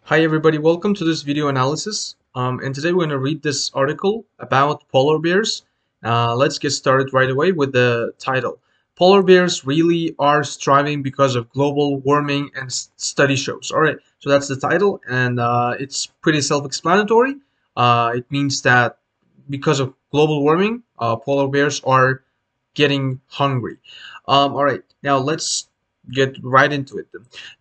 Hi everybody, welcome to this video analysis. And today we're going to read this article about polar bears. Let's get started right away with the title. Polar bears really are striving because of global warming and study shows. All right, so that's the title, and it's pretty self-explanatory. It means that because of global warming, polar bears are getting hungry. All right, now let's get right into it.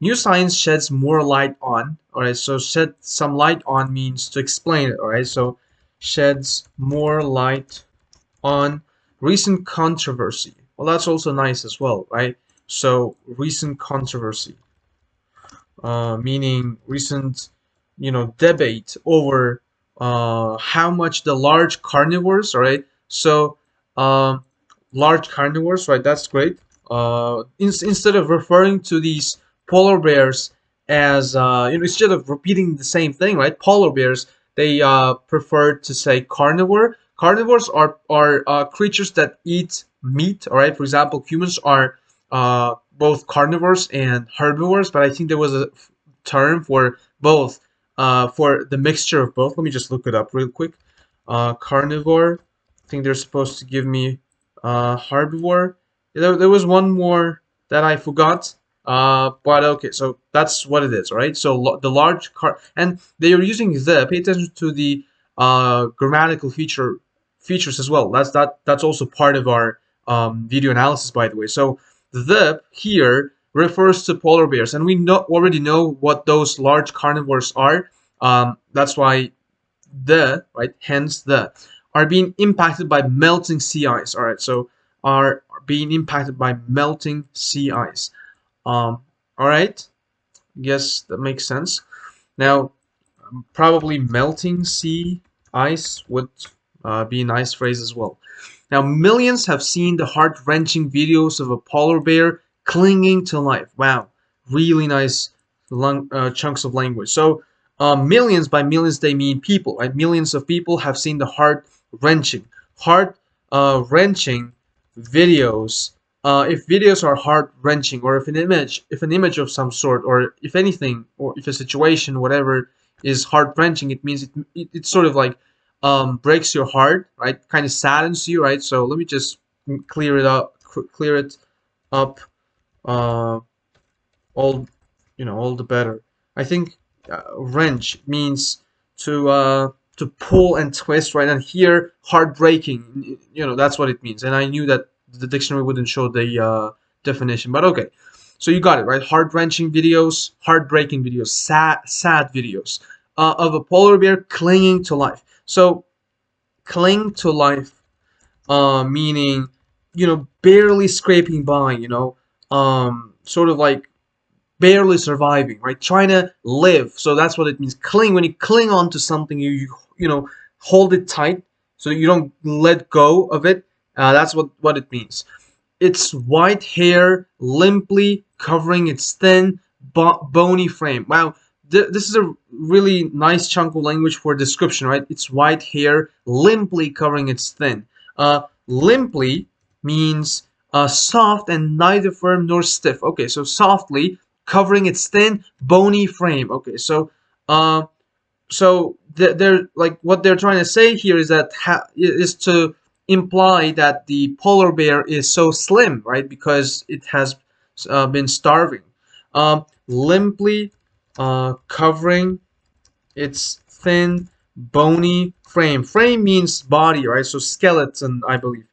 New science sheds more light on. All right, so shed some light on means to explain it. All right, so sheds more light on recent controversy. Well, that's also nice as well, right? So recent controversy, meaning recent, debate over how much the large carnivores. All right, so um, large carnivores, right? That's great. Instead of referring to these polar bears as instead of repeating the same thing, right? Polar bears, they prefer to say carnivore. Carnivores are creatures that eat meat. All right, for example, humans are both carnivores and herbivores, but I think there was a term for both, for the mixture of both. Let me just look it up real quick. Carnivore. I think they're supposed to give me herbivore. There was one more that I forgot. But okay, so that's what it is, right? So the large and they are using the. Pay attention to the grammatical features as well. That's also part of our video analysis, by the way. So the here refers to polar bears, and we already know what those large carnivores are. That's why the, right, hence the, are being impacted by melting sea ice. All right, so are being impacted by melting sea ice. All right, I guess that makes sense. Now, probably melting sea ice would be a nice phrase as well. Now, millions have seen the heart-wrenching videos of a polar bear clinging to life. Wow, really nice chunks of language. So, millions, by millions they mean people, right? Millions of people have seen the heart-wrenching videos. If videos are heart-wrenching, or if an image of some sort, or if anything, or if a situation, whatever, is heart-wrenching, it means it's sort of like breaks your heart, right? Kind of saddens you, right? So let me just clear it up, uh, all, all the better. I think wrench means to pull and twist, right? And here, heartbreaking, that's what it means. And I knew that the dictionary wouldn't show the definition, but okay. So you got it, right? Heart-wrenching videos, heartbreaking videos, sad videos of a polar bear clinging to life. So cling to life, meaning, barely scraping by, sort of like barely surviving, right? Trying to live. So that's what it means. Cling. When you cling on to something, you hold it tight so you don't let go of it. That's what it means. Its white hair limply covering its thin, bony frame. Wow, this is a really nice chunk of language for description, right? Its white hair limply covering its thin. Limply means soft and neither firm nor stiff. Okay, so softly covering its thin, bony frame. Okay, so they're like, what they're trying to say here is that is to imply that the polar bear is so slim, right? Because it has been starving. Limply covering its thin, bony frame. Frame means body, right? So skeleton, I believe.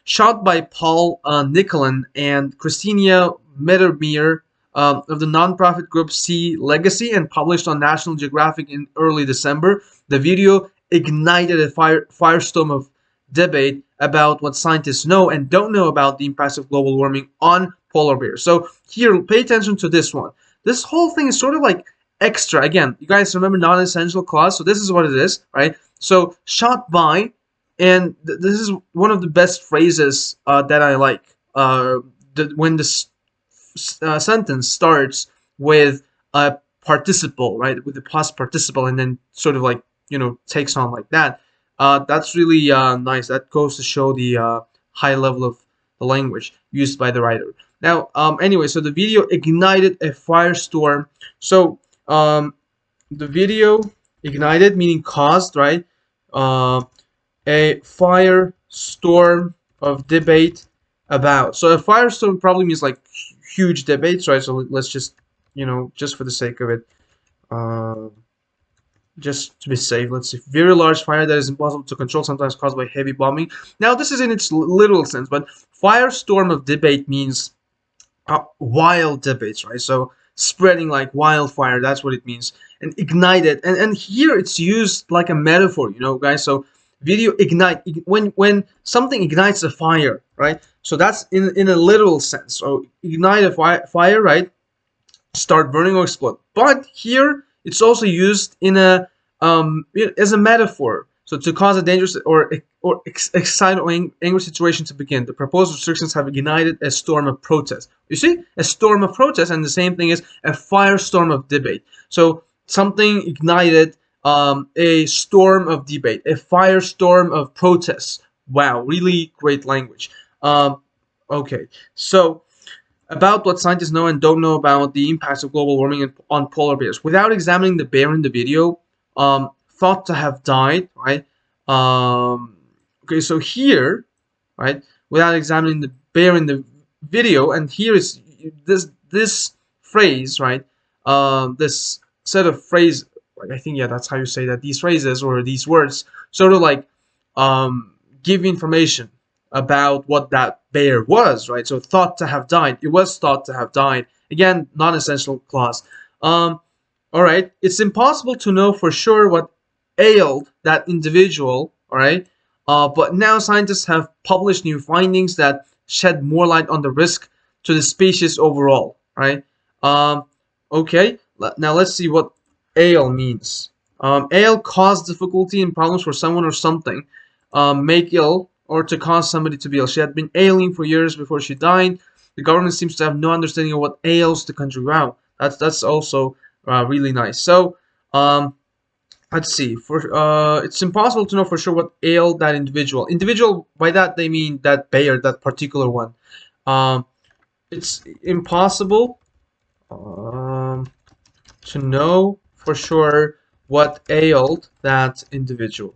Shot by Paul Nicolin and Christina Metabolic of the nonprofit group Sea Legacy, and published on National Geographic in early December. The video ignited a firestorm of debate about what scientists know and don't know about the impacts of global warming on polar bears. So here, pay attention to this one. This whole thing is sort of like extra. Again, you guys remember non-essential clause, so this is what it is, right? So shot by, and this is one of the best phrases that I like. When the sentence starts with a participle, right? With the past participle, and then sort of like, takes on like that. That's really nice. That goes to show the high level of the language used by the writer. Now, anyway, so the video ignited a firestorm. So, the video ignited, meaning caused, right? Uh, a firestorm of debate about. So a firestorm probably means like huge debates, right? So let's just, just for the sake of it, uh, just to be safe, let's see. Very large fire that is impossible to control, sometimes caused by heavy bombing. Now, this is in its literal sense, but firestorm of debate means wild debates, right? So spreading like wildfire, that's what it means. And ignited, and here it's used like a metaphor, guys. So video ignite, when something ignites a fire, right? So that's in a literal sense. So ignite a fire, right? Start burning or explode. But here it's also used in a as a metaphor. So to cause a dangerous or excite or angry situation to begin, the proposed restrictions have ignited a storm of protest. You see, a storm of protest, and the same thing is a firestorm of debate. So something ignited a storm of debate, a firestorm of protests. Wow, really great language. Okay, so about what scientists know and don't know about the impacts of global warming on polar bears. Without examining the bear in the video, thought to have died, right? Okay, so here, right, without examining the bear in the video, and here is this phrase, right? This set of phrase, like, I think, yeah, that's how you say that. These phrases or these words sort of like give information about what that bear was, right? So thought to have died. It was thought to have died. Again, non-essential clause. All right. It's impossible to know for sure what ailed that individual. All right. But now scientists have published new findings that shed more light on the risk to the species overall. Right. Okay. Now let's see what ail means. Ail cause difficulty and problems for someone or something. Make ill or to cause somebody to be ill. She had been ailing for years before she died. The government seems to have no understanding of what ails the country. Wow, that's also really nice. So let's see. It's impossible to know for sure what ailed that individual. Individual, by that they mean that bear, that particular one. Um, it's impossible to know for sure what ailed that individual.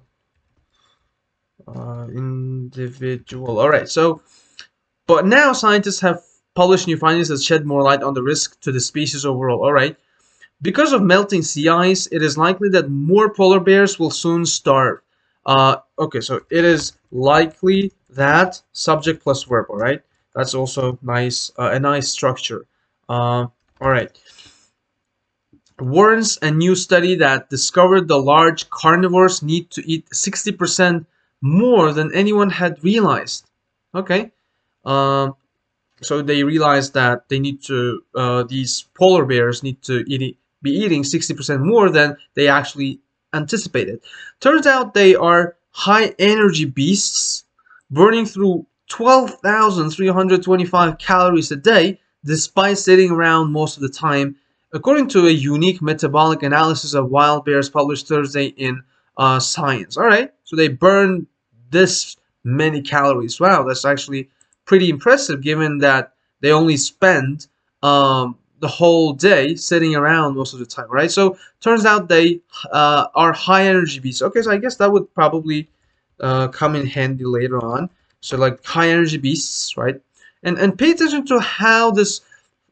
Individual. All right. So, but now scientists have published new findings that shed more light on the risk to the species overall. All right. Because of melting sea ice, it is likely that more polar bears will soon starve. Okay, so it is likely that subject plus verb. All right. That's also nice. A nice structure. All right. Warns a new study that discovered the large carnivores need to eat 60% more than anyone had realized. Okay, so they realized that they need to these polar bears need to be eating 60% more than they actually anticipated. Turns out they are high energy beasts, burning through 12,325 calories a day despite sitting around most of the time, according to a unique metabolic analysis of wild bears published Thursday in Science. All right, so they burn this many calories. Wow, that's actually pretty impressive given that they only spend the whole day sitting around most of the time, right? So turns out they are high energy beasts. Okay, so I guess that would probably come in handy later on. So like high energy beasts, right? And pay attention to how this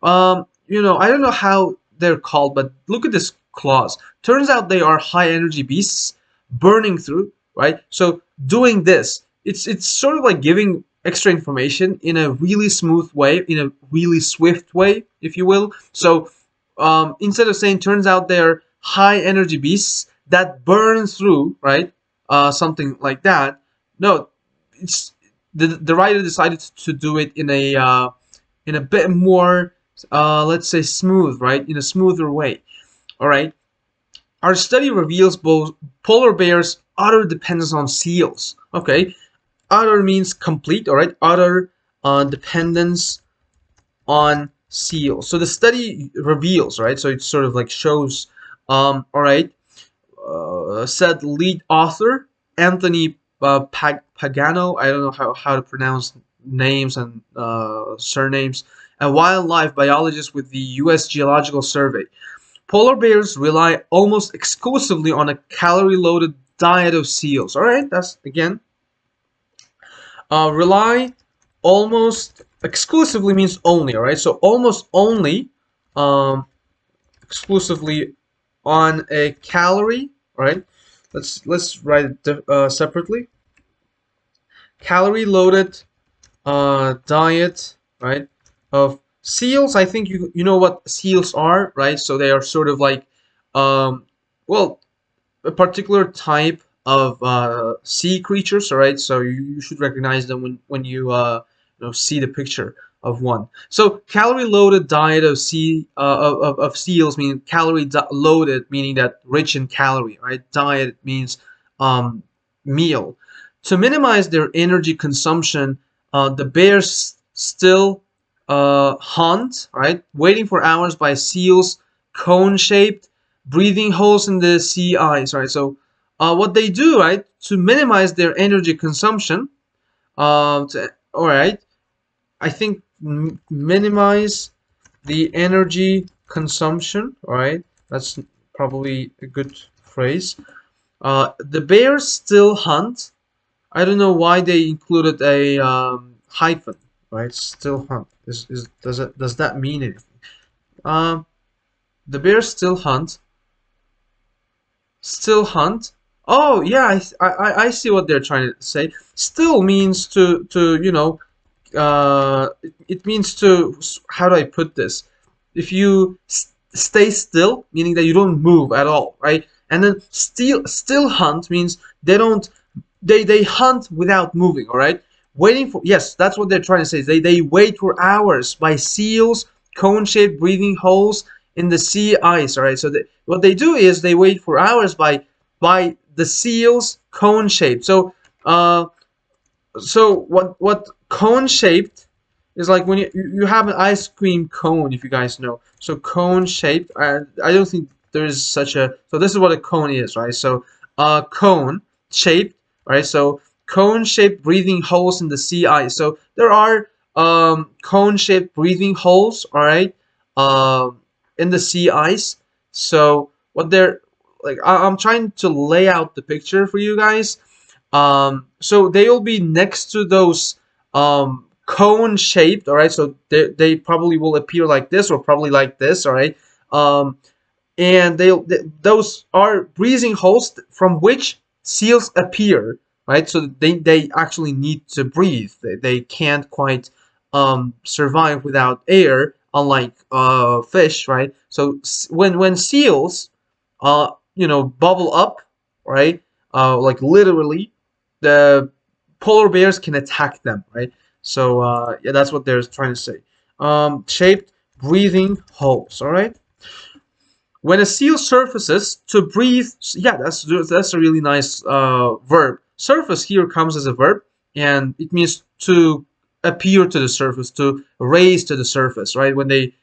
I don't know how they're called, but look at this clause. Turns out they are high energy beasts burning through, right? So doing this, it's sort of like giving extra information in a really smooth way, in a really swift way, if you will. So instead of saying turns out they're high energy beasts that burn through, right? Something like that. No, it's the writer decided to do it in a bit more let's say smooth, right? In a smoother way. All right. Our study reveals both polar bears' utter dependence on seals. Okay, utter means complete. All right, utter dependence on seals. So the study reveals, right? So it sort of like shows. All right, said lead author Anthony Pagano. I don't know how to pronounce names and surnames. A wildlife biologist with the U.S. Geological Survey. Polar bears rely almost exclusively on a calorie-loaded diet of seals. All right, that's again rely almost exclusively means only. All right, so almost only, um, exclusively on a calorie. All right, let's write it separately. Calorie-loaded diet, right, of seals. I think you know what seals are, right? So they are sort of like, um, well, a particular type of sea creatures, all right? So you should recognize them when you see the picture of one. So calorie loaded diet of of seals meaning loaded, meaning that rich in calorie, right? Diet means um, meal. To minimize their energy consumption, the bears still hunt, right? Waiting for hours by seals, cone-shaped breathing holes in the sea ice, right? So, what they do, right, to minimize their energy consumption, all right, I think minimize the energy consumption, all right? That's probably a good phrase. The bears still hunt. I don't know why they included a hyphen, right? Still hunt. Does that mean anything? Um, the bears still hunt. Still hunt. Oh yeah, I see what they're trying to say. Still means to it means to, how do I put this? If you stay still, meaning that you don't move at all, right? And then still hunt means they don't they hunt without moving, all right? Waiting for, yes, that's what they're trying to say. They wait for hours by seals, cone-shaped breathing holes in the sea ice, all right? So what they do is they wait for hours by the seals cone-shaped. So what cone shaped is like when you have an ice cream cone, if you guys know. So cone shaped. I don't think there is such a. So this is what a cone is, right? So cone shaped, right? So cone shaped breathing holes in the sea ice. So there are cone shaped breathing holes, all right, in the sea ice. So what they're like, I'm trying to lay out the picture for you guys. So they'll be next to those cone shaped, all right? So they probably will appear like this or probably like this, all right? Um, and those are breathing holes from which seals appear, right? So they actually need to breathe. They can't quite survive without air, unlike fish, right? So when seals bubble up, right, like literally, the polar bears can attack them, right? So yeah, that's what they're trying to say. Shaped breathing holes, all right. When a seal surfaces to breathe, yeah, that's a really nice verb. Surface here comes as a verb, and it means to appear to the surface, to raise to the surface, right? When they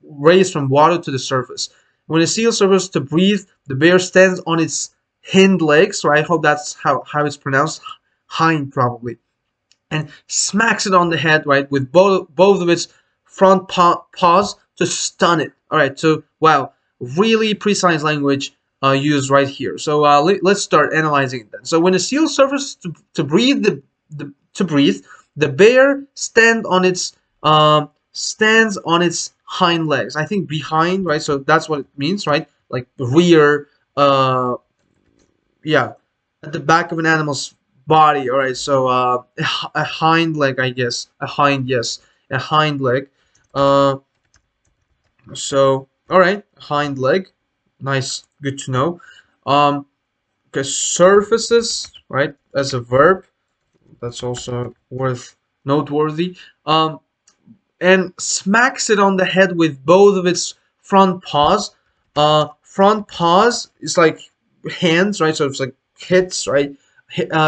raise from water to the surface. When a seal surfaces to breathe, the bear stands on its hind legs, right? I hope that's how it's pronounced, hind probably, and smacks it on the head, right, with both of its front paws to stun it. All right, so wow, really precise language used right here. So let's start analyzing it then. So when a seal surfaces to breathe, to breathe, the bear stands on its hind legs. I think behind, right? So that's what it means, right? Like the rear, yeah, at the back of an animal's body. All right, so a hind leg, I guess. A hind, yes, a hind leg. Uh, so all right, hind leg. Nice, good to know. Okay, surfaces, right, as a verb. That's also noteworthy. And smacks it on the head with both of its front paws. Front paws is like hands, right? So it's like hits, right?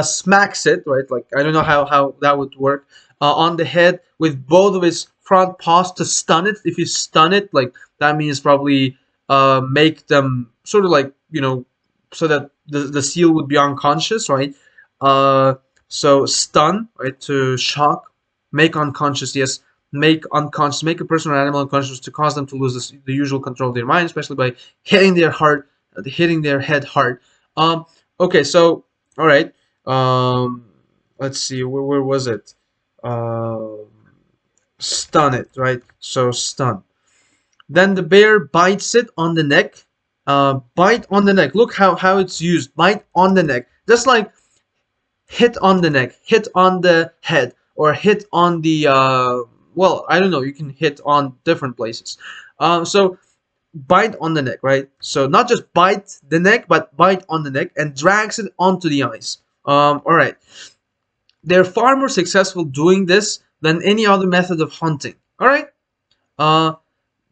Smacks it, right? Like I don't know how that would work on the head with both of its front paws to stun it. If you stun it, like that means probably make them sort of like so that the seal would be unconscious, right? Uh, so stun, right? To shock, make unconscious. Yes, make a person or animal unconscious to cause them to lose the usual control of their mind, especially by hitting their heart, hitting their head hard. Um, okay, so all right, let's see, where was it? Um Stun it, right? So stun. Then the bear bites it on the neck. Bite on the neck. Look how it's used. Bite on the neck. Just like hit on the neck, hit on the head, or hit on the well, I don't know. You can hit on different places. So bite on the neck, right? So not just bite the neck, but bite on the neck and drags it onto the ice. All right. They're far more successful doing this than any other method of hunting. All right. Uh,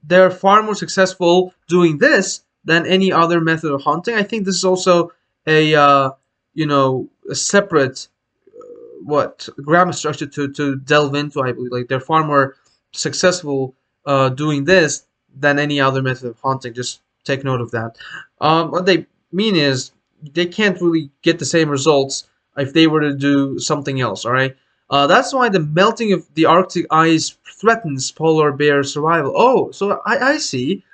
they're far more successful doing this than any other method of hunting. I think this is also a a separate what grammar structure to delve into. I believe like they're far more successful doing this than any other method of hunting. Just take note of that. What they mean is they can't really get the same results if they were to do something else. All right. That's why the melting of the Arctic ice threatens polar bear survival. Oh, so I see.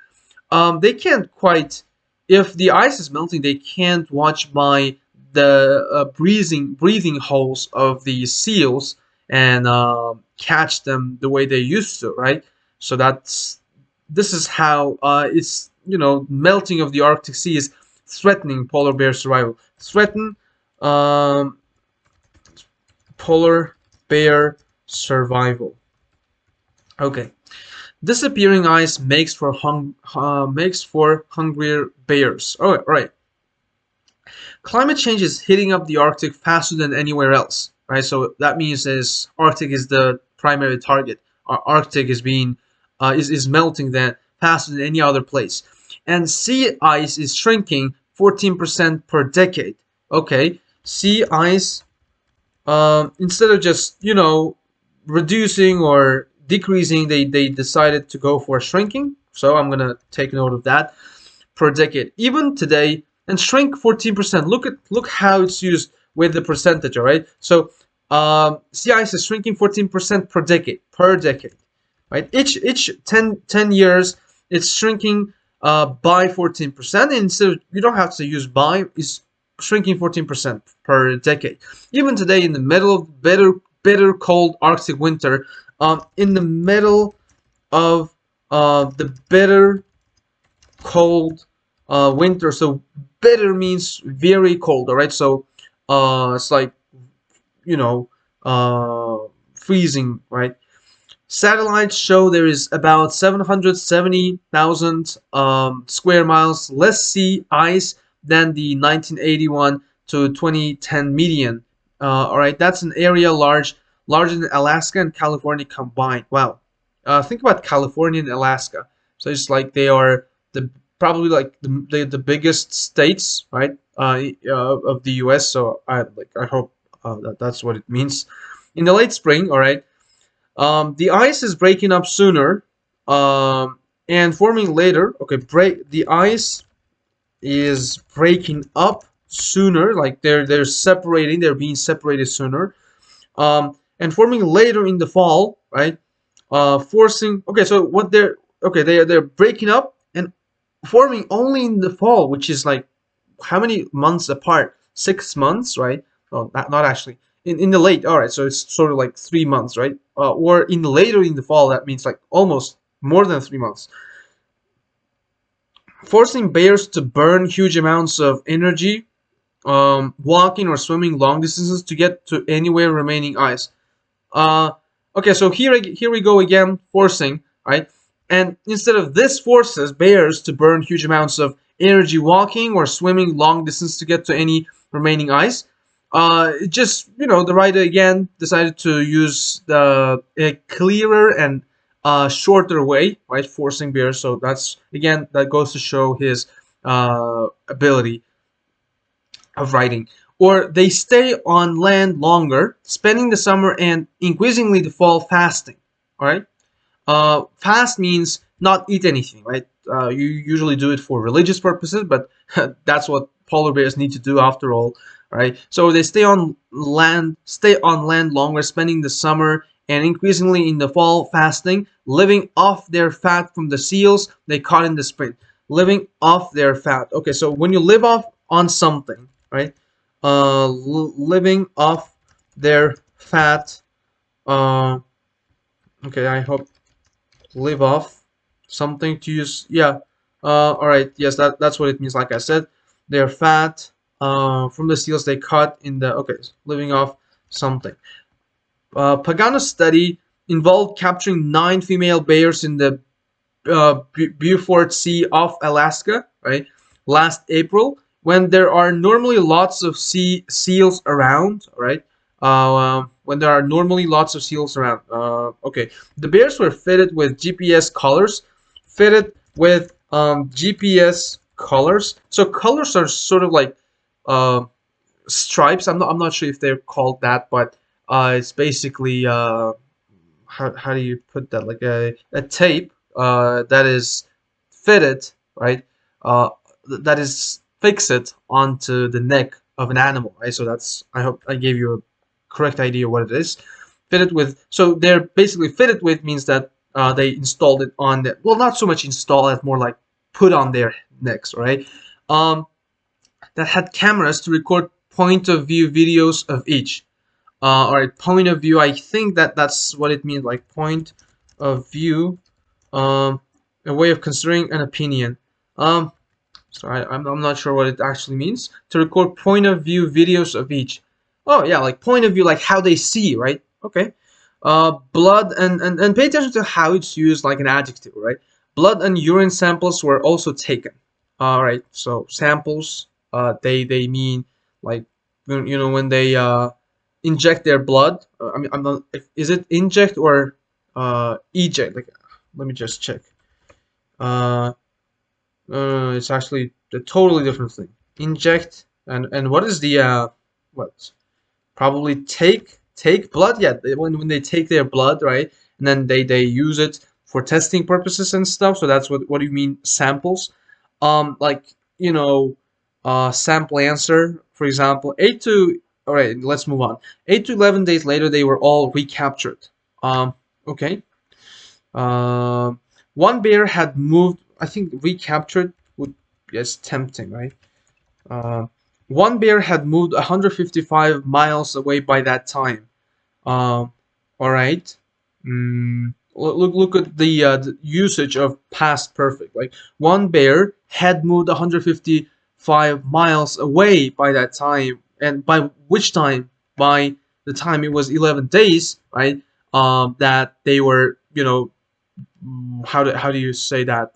They can't quite, if the ice is melting, they can't watch by the breathing holes of the seals and catch them the way they used to, right? So this is how it's melting of the Arctic Sea is threatening polar bear survival. Threaten um, polar bear survival. Okay. Disappearing ice makes for hungrier bears. Oh, right. Climate change is hitting up the Arctic faster than anywhere else, right? So that means is Arctic is the primary target. Arctic is being is melting then faster than any other place, and sea ice is shrinking 14% per decade. Okay, sea ice instead of just reducing or decreasing, they decided to go for shrinking. So I'm gonna take note of that per decade. Even today, and shrink 14%. Look how it's used with the percentage. All right. So sea ice is shrinking 14% per decade. Per decade, right? Each 10 years, it's shrinking by 14%. And so you don't have to use by. It's shrinking 14% per decade. Even today, in the middle of bitter cold Arctic winter, in the middle of the bitter cold winter. So bitter means very cold. All right. So it's like you know freezing, right? Satellites show there is about 770,000 square miles less sea ice than the 1981 to 2010 median. All right, that's an area larger than Alaska and California combined. Wow. Think about California and Alaska. So it's like they are the probably like the biggest states, right, of the U.S. So I hope that's what it means. In the late spring, all right, the ice is breaking up sooner and forming later. Okay, the ice is breaking up sooner, like they're separating, they're being separated sooner, and forming later in the fall, right? Forcing. Okay, so what they're okay, they're breaking up and forming only in the fall, which is like how many months apart? 6 months, right? Oh, not actually. In the late, all right. So it's sort of like 3 months, right? Or in later in the fall, that means like almost more than 3 months. Forcing bears to burn huge amounts of energy, walking or swimming long distances to get to anywhere remaining ice. Uh, okay, so here we go again, forcing, right? And instead of this forces bears to burn huge amounts of energy walking or swimming long distance to get to any remaining ice, it just the writer again decided to use a clearer and shorter way, right? Forcing bears. So that goes to show his ability of writing. Or they stay on land longer, spending the summer and increasingly the fall fasting. All right. Fast means not eat anything, right? You usually do it for religious purposes, but that's what polar bears need to do after all, right? So they stay on land longer, spending the summer and increasingly in the fall fasting, living off their fat from the seals they caught in the spring. Living off their fat. Okay, so when you live off on something, right? Living off their fat. Uh, okay, I hope live off something to use. Yeah. All right. Yes, that's what it means. Like I said, they're fat from the seals they caught in the. Okay, living off something. Pagano's study involved capturing 9 female bears in the Beaufort Sea off Alaska, right? Last April, when there are normally lots of sea seals around, right? When there are normally lots of seals around. Okay, the bears were fitted with GPS collars, fitted with GPS collars. So collars are sort of like uh, stripes. I'm not sure if they're called that, but it's basically how do you put that, like a tape that is fitted, right, uh, that is fixed onto the neck of an animal, right? So that's, I hope I gave you a correct idea what it is. Fitted with, so they're basically fitted with means that they installed it on the, well, not so much install it, more like put on their necks, right? um, that had cameras to record point of view videos of each. All right, point of view. I think that's what it means, like point of view, um, a way of considering an opinion. Um, sorry, I'm not sure what it actually means. To record point of view videos of each. Oh yeah, like point of view, like how they see, right? Okay. Blood and pay attention to how it's used, like an adjective, right? Blood and urine samples were also taken. All right, so samples. They mean like when they inject their blood. I mean, I'm not. Is it inject or eject? Like, let me just check. Uh, it's actually a totally different thing. Inject and what is the what? Probably take blood. Yeah, when they take their blood, right, and then they use it for testing purposes and stuff. So that's what do you mean samples? Like sample answer, for example, 8 to all right. Let's move on. 8 to 11 days later, they were all recaptured. Okay. One bear had moved. I think recaptured would, yes, tempting, right? Uh, One bear had moved 155 miles away by that time. All right. Look at the usage of past perfect. Like one bear had moved 155 miles away by that time, and by which time? By the time it was 11 days, right? That they were, how do you say that?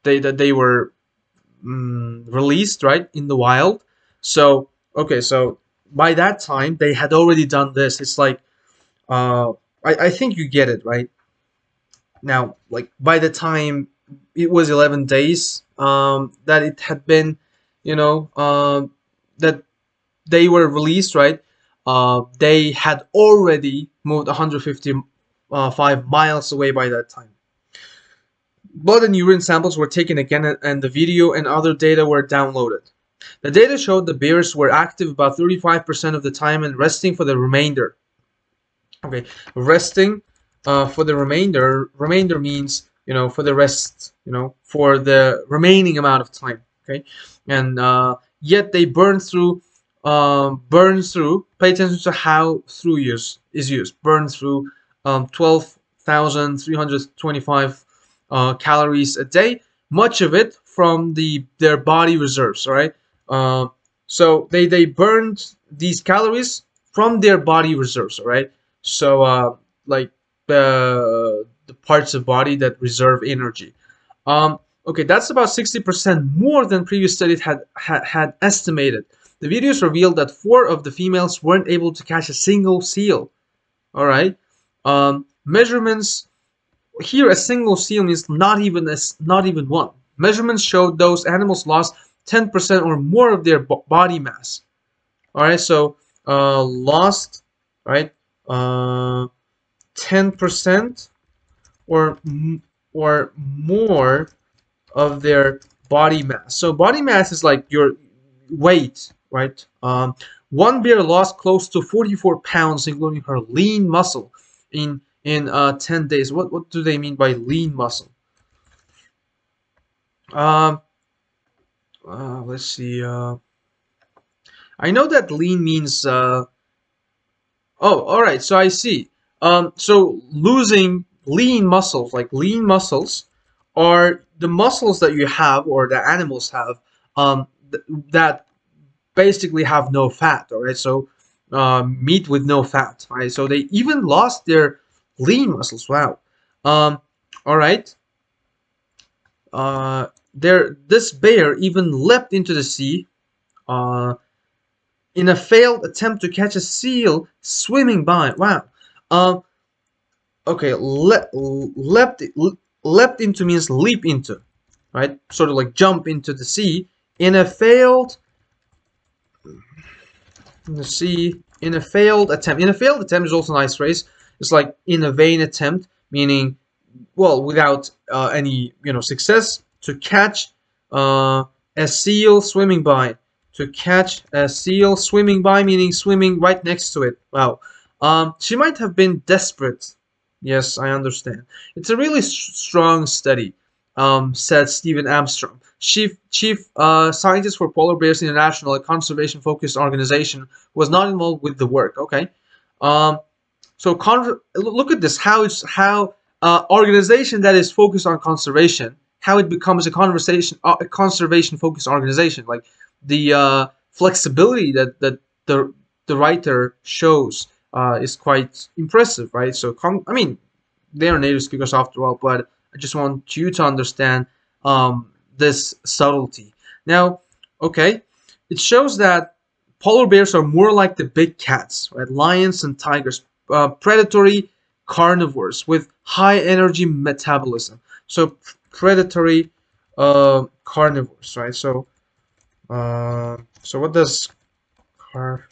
They were released, right, in the wild. So okay, so by that time they had already done this. It's like I think you get it, right? Now, like by the time it was 11 days that it had been, that they were released, right? They had already moved 155 miles away by that time. Blood and urine samples were taken again, and the video and other data were downloaded. The data showed the bears were active about 35% of the time and resting for the remainder. Okay, resting for the remainder. Remainder means, for the rest, for the remaining amount of time. Okay, and yet they burn through. Pay attention to how through is used. Burn through 12,325 calories a day. Much of it from their body reserves. All right. So they burned these calories from their body reserves. All right. So like the parts of body that reserve energy. Okay, that's about 60% more than previous studies had estimated. The videos revealed that 4 of the females weren't able to catch a single seal. All right. Measurements here, a single seal means not even one. Measurements showed those animals lost 10% or more of their body mass. All right, so lost, right, 10% or more of their body mass. So body mass is like your weight, right? One bear lost close to 44 pounds, including her lean muscle, in 10 days. What do they mean by lean muscle? Um, let's see. I know that lean means. Oh, all right. So I see. So losing lean muscles, like lean muscles, are the muscles that you have or the animals have, that basically have no fat. All right. So meat with no fat. All right. So they even lost their lean muscles. Wow. Um, all right. This bear even leapt into the sea. Uh, in a failed attempt to catch a seal swimming by. Wow. Um, okay, leapt into means leap into, right? Sort of like jump into the sea in a failed in a failed attempt. In a failed attempt is also a nice phrase. It's like in a vain attempt, meaning well without any success to catch uh, a seal swimming by. To catch a seal swimming by meaning swimming right next to it. Wow. She might have been desperate. Yes, I understand. It's a really strong study, said Stephen Armstrong, chief scientist for Polar Bears International, a conservation-focused organization, who was not involved with the work. Okay, um, so look at this. How organization that is focused on conservation, how it becomes a conservation focused organization. Like the flexibility that the writer shows is quite impressive, right? So I mean, they are native speakers after all, but I just want you to understand this subtlety. Now, okay, it shows that polar bears are more like the big cats, right? Lions and tigers, predatory carnivores with high energy metabolism. So predatory carnivores, right? So what does car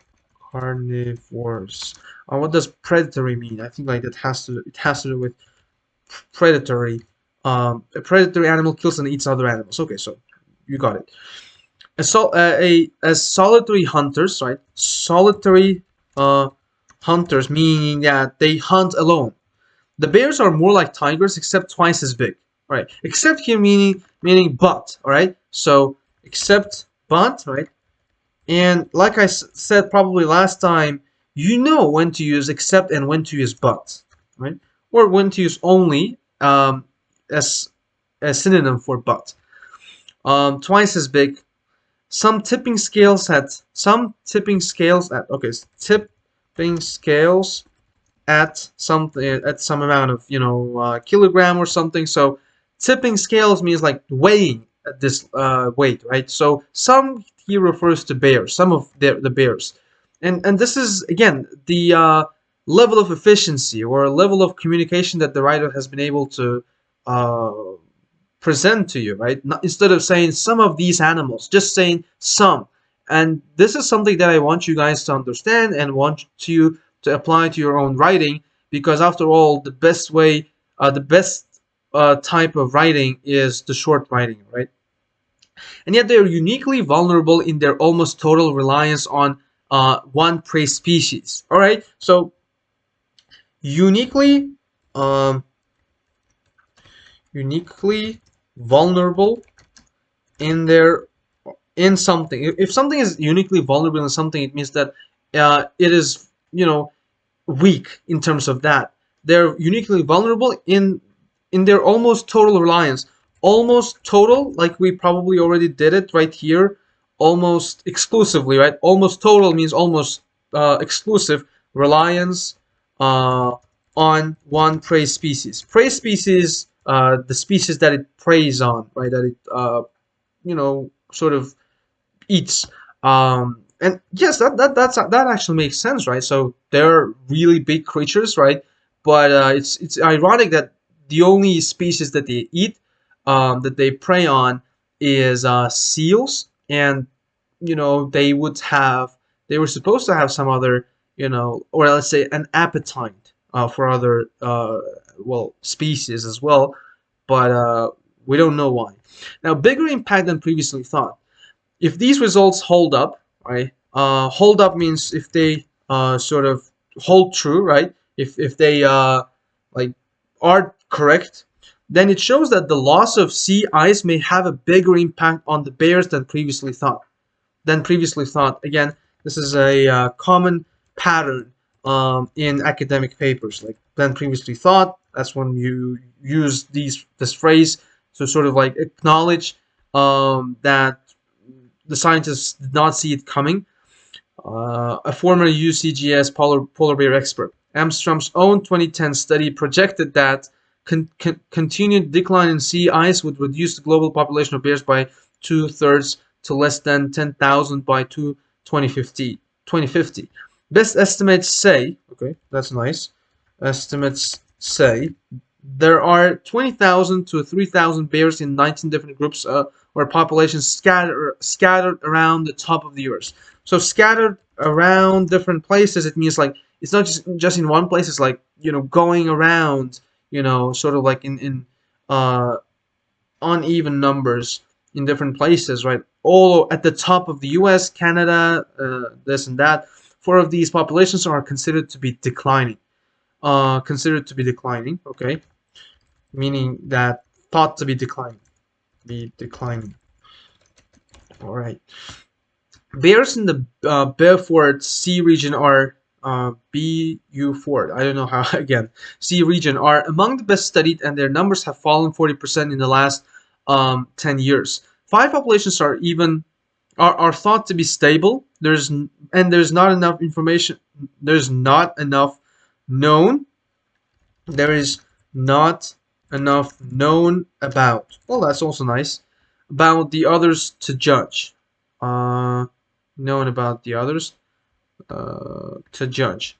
carnivores? What does predatory mean? I think like it has to do with predatory. A predatory animal kills and eats other animals. Okay, so you got it. As solitary hunters, right? Solitary hunters, meaning that they hunt alone. The bears are more like tigers, except twice as big. Right? Except here meaning but. All right. So except but. Right. And like I said probably last time, you know when to use except and when to use but. Right? Or when to use only as a synonym for but. Twice as big. Tipping scales at something at some amount of kilogram or something. So tipping scales means like weighing at this weight, right? So some here refers to bears, some of the bears, and this is again the level of efficiency or level of communication that the writer has been able to uh, present to you, right? Not, instead of saying some of these animals, just saying some. And this is something that I want you guys to understand and want you to apply to your own writing, because after all, the best type of writing is the short writing, right? And yet they are uniquely vulnerable in their almost total reliance on one prey species. All right, so uniquely, um, uniquely vulnerable in their in something. If something is uniquely vulnerable in something, it means that it is weak in terms of that. They're uniquely vulnerable in their almost total reliance. Almost total, like we probably already did it right here. Almost exclusively, right? Almost total means almost exclusive reliance uh, on one prey species. Prey species, the species that it preys on, right? That it sort of eats. And yes, that actually makes sense, right? So they're really big creatures, right? But it's ironic that the only species that they eat, that they prey on, is seals, and they were supposed to have some other, or let's say an appetite for other species as well, but we don't know why. Now, bigger impact than previously thought. If these results hold up, right, Hold up means if they sort of hold true, right? If they like are correct, then it shows that the loss of sea ice may have a bigger impact on the bears than previously thought. Again, this is a common pattern in academic papers, like than previously thought. That's when you use this phrase to sort of like acknowledge that the scientists did not see it coming. A former UCGS polar bear expert. Armstrong's own 2010 study projected that continued decline in sea ice would reduce the global population of bears by two-thirds to less than 10,000 by 2050. Best estimates say, okay, that's nice. Estimates say there are 20,000 to 3,000 bears in 19 different groups where populations scattered around the top of the earth. So scattered around different places, it means like it's not just in one place. It's like going around, sort of like in uh, uneven numbers in different places, right? All at the top of the U.S., Canada, this and that. Four of these populations are considered to be declining. Okay, meaning that thought to be declining. All right. Bears in the Beaufort Sea region are Beaufort. I don't know how again. Sea region are among the best studied, and their numbers have fallen 40% in the last 10 years. Five populations are thought to be stable. There's not enough information. There's not enough known. There is not enough known about. Well, that's also nice. About the others to judge. Known about the others to judge.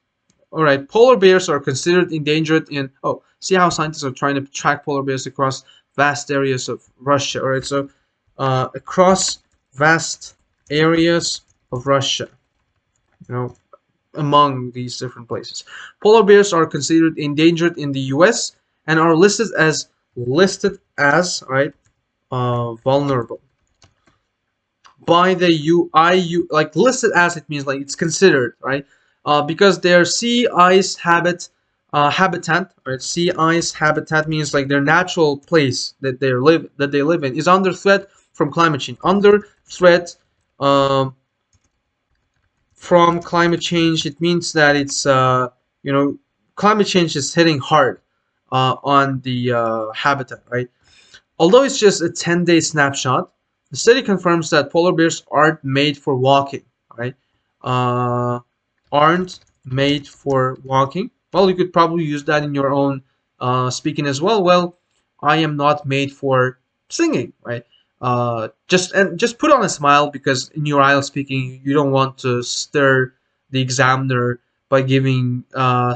All right, polar bears are considered endangered in. Oh, see how scientists are trying to track polar bears across vast areas of Russia. All right, so across vast areas of Russia, you know, among these different places, polar bears are considered endangered in the U.S. and are listed as right vulnerable by the UIU, like listed as, it means like it's considered, right? Because their sea ice habitat, right? Sea ice habitat means like their natural place that they live in is under threat from climate change. Under threat um, from climate change, it means that it's climate change is hitting hard on the habitat, right? Although it's just a 10-day snapshot, the study confirms that polar bears aren't made for walking, right? Uh, aren't made for walking. Well, you could probably use that in your own speaking as well. Well, I am not made for singing, right? Just put on a smile, because in your IELTS speaking, you don't want to stir the examiner by giving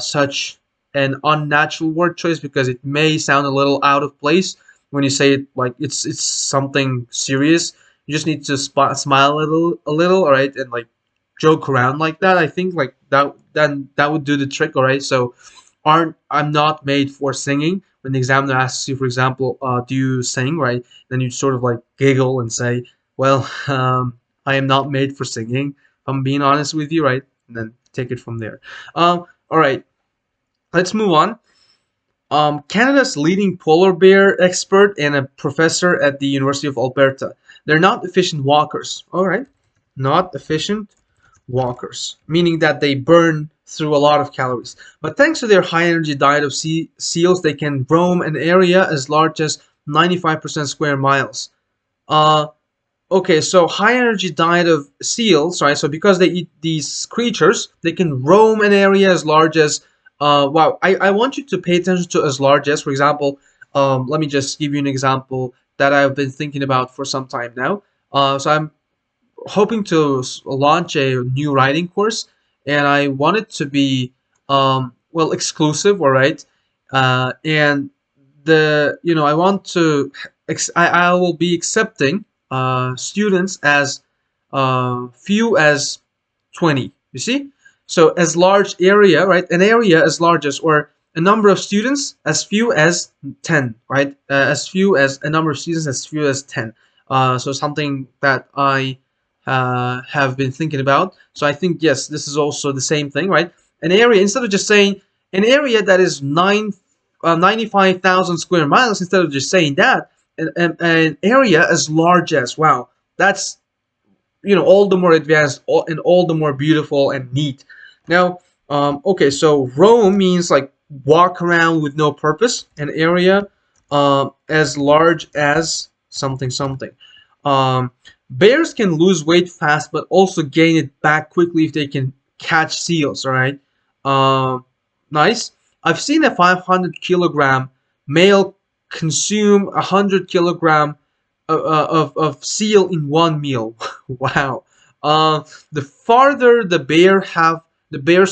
such an unnatural word choice, because it may sound a little out of place when you say it like it's something serious. You just need to smile a little, all right, and like joke around like that. I think like that then that would do the trick, all right. So aren't I'm not made for singing. When the examiner asks you, for example, do you sing, right? Then you sort of like giggle and say, well, I am not made for singing. If I'm being honest with you, right? And then take it from there. All right, let's move on. Canada's leading polar bear expert and a professor at the University of Alberta. They're not efficient walkers. All right, not efficient walkers, meaning that they burn through a lot of calories. But thanks to their high energy diet of seals, they can roam an area as large as 95% square miles. Uh, Okay, so high energy diet of seals, right? So because they eat these creatures, they can roam an area as large as, wow, I want you to pay attention to as large as, for example, let me just give you an example that I've been thinking about for some time now. So I'm hoping to launch a new writing course, and I want it to be well, exclusive, all right. And I want to I will be accepting students as few as 20. You see, so as large area, right? An area as large as, or a number of students as few as 10, right? As few as a number of students as few as 10. So something that I have been thinking about. So I think yes, this is also the same thing, right? An area, instead of just saying an area that is 95,000 square miles, instead of just saying that, an area as large as, wow, that's, all the more advanced, and all the more beautiful and neat. Now, okay, so roam means like walk around with no purpose. An area as large as something something. um, Bears can lose weight fast but also gain it back quickly if they can catch seals. All right. Nice. I've seen a 500 kilogram male consume 100 kilogram of seal in one meal. Wow. The farther the bears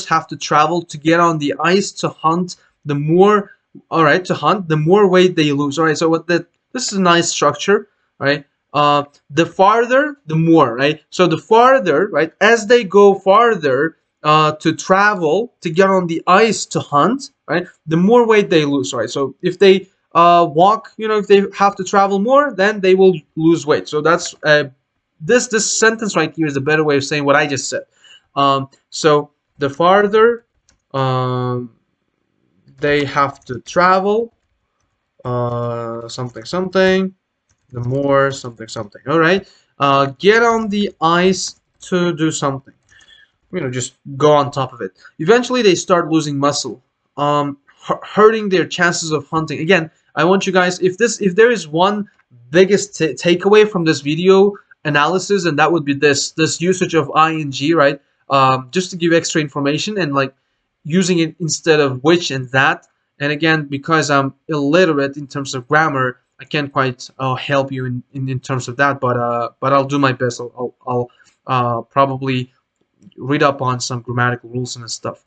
have to travel to get on the ice to hunt, the more all right to hunt, the more weight they lose. All right. So what that this is a nice structure, right? The farther, the more, right? So the farther, right, as they go farther to travel to get on the ice to hunt, right, the more weight they lose, right? So if they walk, if they have to travel more, then they will lose weight. So that's this sentence right here is a better way of saying what I just said. So the farther they have to travel, something something, the more something something. All right, get on the ice to do something. Just go on top of it. Eventually, they start losing muscle, hurting their chances of hunting. Again, I want you guys, if there is one biggest takeaway from this video analysis, and that would be this usage of ing, right? Just to give extra information, and like using it instead of which and that. And again, because I'm illiterate in terms of grammar, I can't quite help you in terms of that. But I'll do my best. I'll probably read up on some grammatical rules and stuff.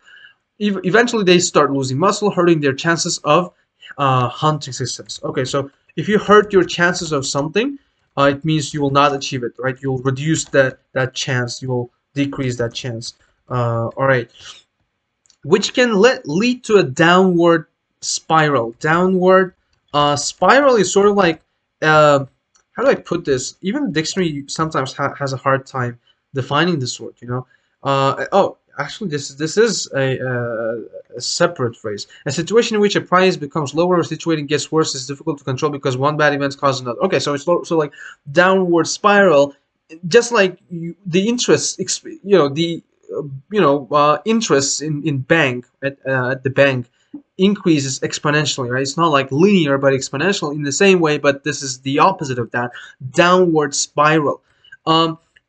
Eventually, they start losing muscle, hurting their chances of hunting success. Okay, so if you hurt your chances of something, it means you will not achieve it, right? You'll reduce that chance. You will decrease that chance. All right, which can lead to a downward spiral. Downward spiral is sort of like, how do I put this? Even the dictionary sometimes has a hard time defining this word. Oh, actually, this is a separate phrase. A situation in which a price becomes lower or situation gets worse is difficult to control because one bad event causes another. Okay, so it's so like downward spiral, just like the interest, the interests in bank at the bank increases exponentially, right? It's not like linear but exponential in the same way, but this is the opposite of that, downward spiral.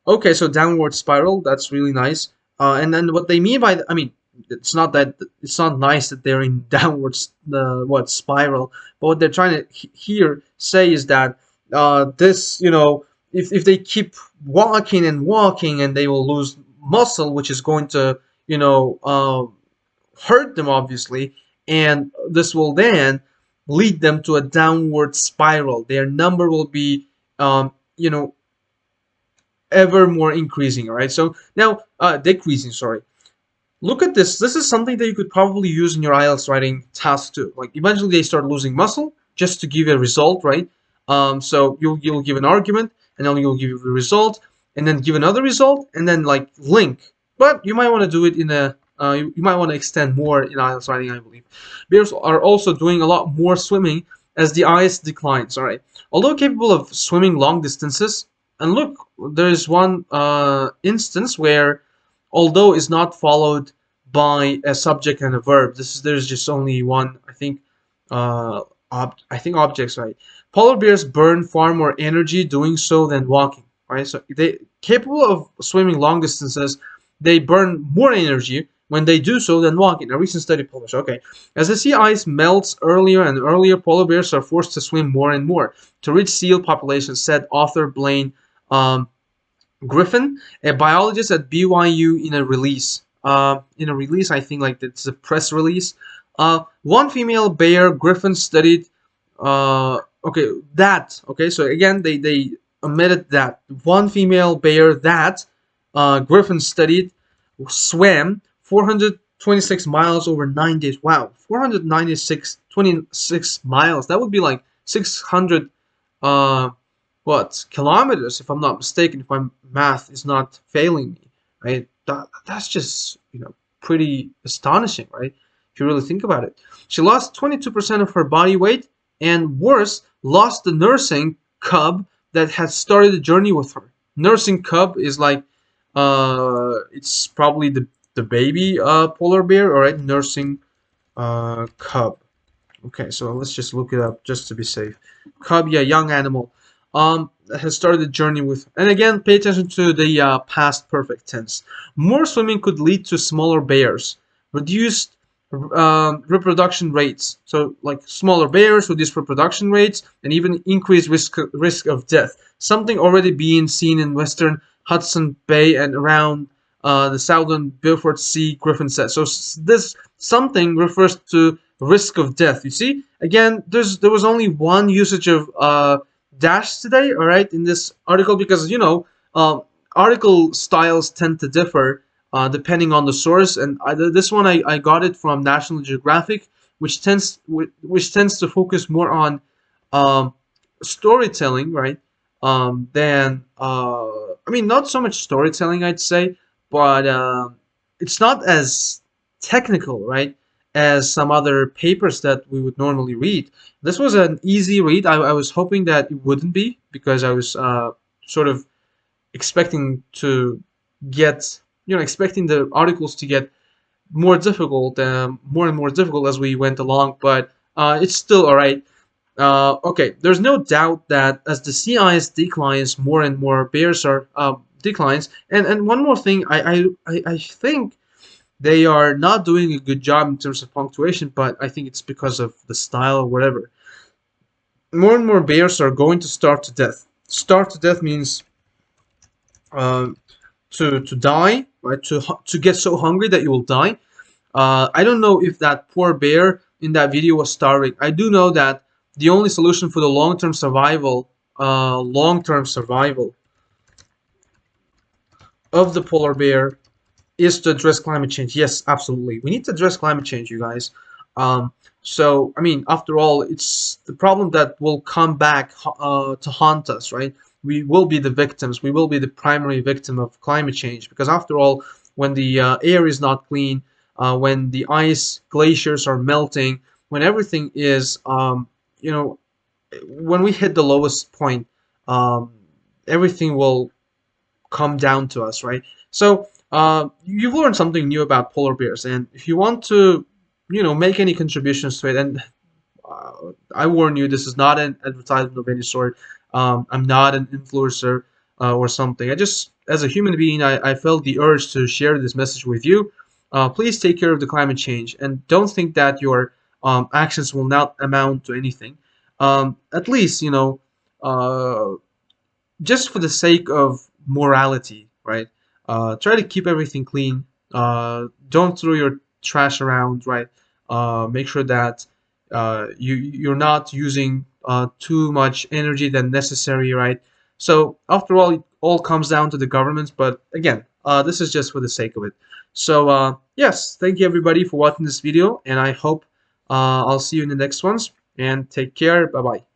Okay, so downward spiral, that's really nice. And then what they mean by I mean, it's not nice that they're in downwards spiral, but what they're trying to here say is that this, if they keep walking and walking, and they will lose muscle, which is going to hurt them obviously, and this will then lead them to a downward spiral. Their number will be ever more increasing. All right, so now decreasing, sorry. Look at this. This is something that you could probably use in your IELTS writing task too. Like eventually they start losing muscle just to give a result, right? So you'll give an argument, and then you'll give a result, and then give another result, and then like link. But you might want to do it in a you might want to extend more in IELTS writing, I believe. Bears are also doing a lot more swimming as the ice declines. All right. Although capable of swimming long distances, and look, there is one instance where, although is not followed by a subject and a verb. There's just only one. I think objects, right? Polar bears burn far more energy doing so than walking. Right, so they capable of swimming long distances. They burn more energy when they do so than walking. A recent study published. Okay, as the sea ice melts earlier and earlier, polar bears are forced to swim more and more to reach seal populations, said author Blaine Griffin, a biologist at BYU, in a release. I think like it's a press release. One female bear Griffin studied. Okay, so again they omitted that one female bear that Griffin studied swam 426 miles over 9 days. Wow, 496 26 miles. That would be like 600. but kilometers, if I'm not mistaken, if my math is not failing me, right? That's just, pretty astonishing, right? If you really think about it. She lost 22% of her body weight, and worse, lost the nursing cub that had started the journey with her. Nursing cub is like, it's probably the baby polar bear, all right? Nursing cub. Okay, so let's just look it up just to be safe. Cub, yeah, young animal. Has started the journey with, and again, pay attention to the past perfect tense. More swimming could lead to smaller bears, reduced reproduction rates. So, like smaller bears, reduced reproduction rates, and even increased risk of death. Something already being seen in western Hudson Bay and around the southern Beaufort Sea. Griffin said. So this something refers to risk of death. You see, again, there was only one usage of dash today, all right, in this article, because article styles tend to differ depending on the source, and this one I got it from National Geographic, which tends to focus more on um, storytelling, right? Than I mean, not so much storytelling, I'd say, but it's not as technical, right, as some other papers that we would normally read. This was an easy read. I was hoping that it wouldn't be, because I was sort of expecting to get, expecting the articles to get more difficult, more and more difficult as we went along, but it's still all right. Okay, there's no doubt that as the sea ice declines, more and more bears are declines. And one more thing, I think they are not doing a good job in terms of punctuation, but I think it's because of the style or whatever. More and more bears are going to starve to death. Starve to death means um, to die, right? To get so hungry that you will die. I don't know if that poor bear in that video was starving. I do know that the only solution for the long-term survival of the polar bear is to address climate change. Yes, absolutely. We need to address climate change, you guys. So, I mean, after all, it's the problem that will come back to haunt us, right? We will be the victims. We will be the primary victim of climate change, because after all, when the air is not clean, when the ice glaciers are melting, when everything is, when we hit the lowest point, um, everything will come down to us, right? So you've learned something new about polar bears, and if you want to, make any contributions to it, and I warn you, this is not an advertisement of any sort. I'm not an influencer or something. I just, as a human being, I felt the urge to share this message with you. Please take care of the climate change, and don't think that your actions will not amount to anything. At least, uh, just for the sake of morality, right? Try to keep everything clean. Don't throw your trash around, right? Make sure that you're not using too much energy than necessary, right? So after all, it all comes down to the governments. But again, this is just for the sake of it. So yes, thank you everybody for watching this video, and I hope I'll see you in the next ones. And take care. Bye bye.